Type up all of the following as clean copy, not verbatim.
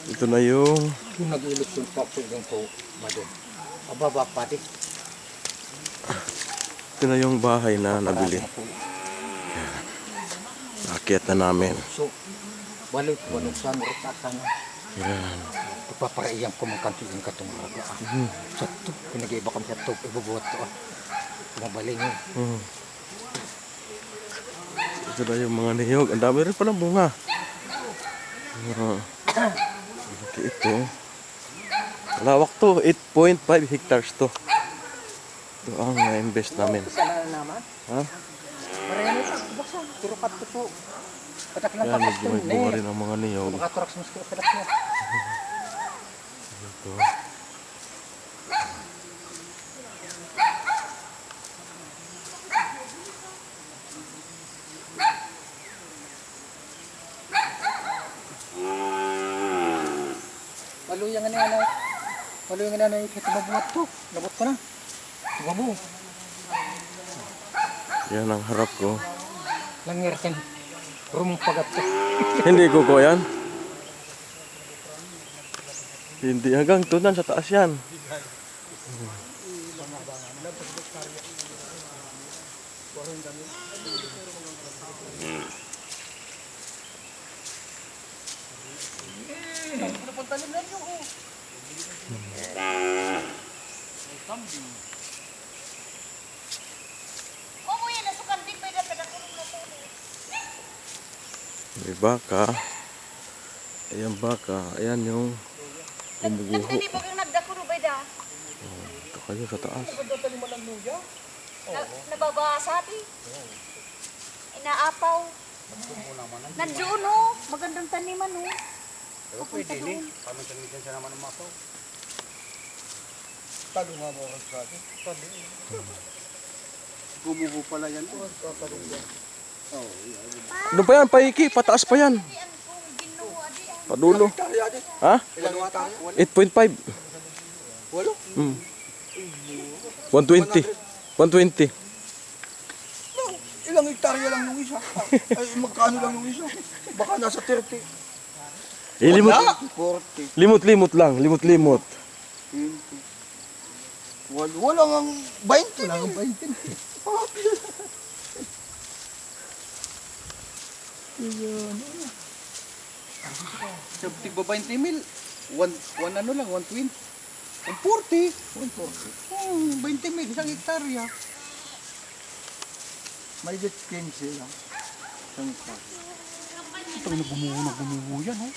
Ito na yung nag-eleksyon pa po yung po, madon. Ababa pati. ito na yung bahay na nabili. Akyat na namin. So, balik sa rutakan. Yan. Ipapareiyang ko magkantuin ka itong raga. Sa ito, pinag-iba kami sa ito, ibubuhat ito. Kumabaling yun. Ito na yung mga niyog. Ang dami rin palang bunga. Okay, ito. Lawak to. 8.5 hectares to. Ito ang na-invest namin. Ha? Marami pa, buksan. Turukat ito po. Patak ng Yan, takas medyo may bunga rin ang mga niyog. Makaturaks mas kapatak niya. Ito. Maluyan nga na. Maluyan nga na. Ito mabuhat to. Nabot ko na. Mabu. Yan ang harap ko. Langir kan. Rumong pagat to. Hindi ko yan. Hindi hanggang tunan sa taas yan. May baka. Ayan baka. Ayan yung bumubuho. Hindi ba kang nagdakuro ba da? Ito kayo sa taas. Nababasati. Inaapaw. Nandoon oh. Magandang taniman oh. Pwede din. Paano taniman siya naman ng mapaw? Talo nga mo ang sa akin. Gumuho pala yan. Ano pa yan? Paiki. Pataas pa yan. Padulo. Ha? Ilang ata? 8.5. Walo? 120. 120. Ilang hektarya lang yung isa. Ay, magkano lang yung isa? Baka nasa 30. Limot. 40. Limot-limot lang. Limot-limot. 20. Wala ang 20. Wala ang 20. Sa tigba 20 mil, one ano lang, 120. 140. 140. 20 mil, isang hektarya. May 15 lang. Isang hektarya. Ito nagumuho yan, oh.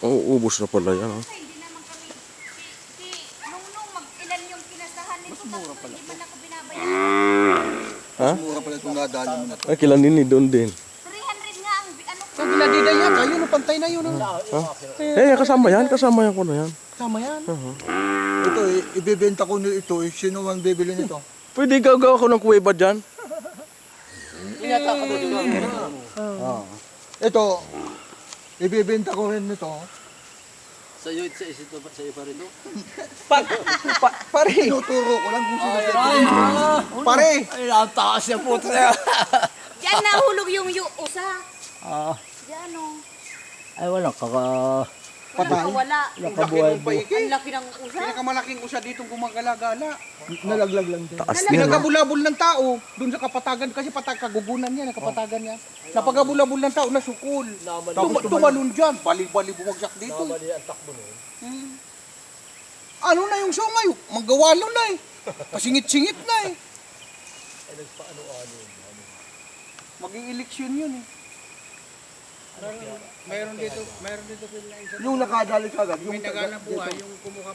Oh, ubos na pala yan. Oh. Hindi naman kami. Nung mag-ilan yung kinasahan nito. Mas mura pala. Hindi man ako binabayaran. Ha? Mura pala itong nadali mo na to. Ay, kila nini doon din. 300 nga ang ano. Ang binadida yan, ayun, pantay na yun. Kasama yan. Kasama yan ko na yan. Tama yan. Ito ibibenta ko ito. Sino man bibili nito? Pwede gagawa ko ng kuweba dyan. Ito, ibibenta ko rin nito. Sa'yo, sa'yo pa rin to? Pare, tinuturo ko lang kung sino bibili. Pare! Ay, ang taas niya po tayo. Diyan nahulog yung usa. Diyan oh. Ay, wala kaka... Wala. Nakabuhay mo. Ang laki ng usa. Pinakamalaking usa ditong gumagala-gala. Nalaglag lang din. Taas niya. No? Pinagabulabol ng tao, dun sa kapatagan, kasi kagugunan niya, kapatagan niya. Sa pagabulabol ng tao, nasukol. Tumalun dyan, bali-bali bumagsak dito. Ano na yung sungay? Magawalo na eh. Pasingit-singit na eh. Mag-i-eleksyon yun eh. Mayroon dito Yung nakadali kagad. may nagana buhay, yung kumuha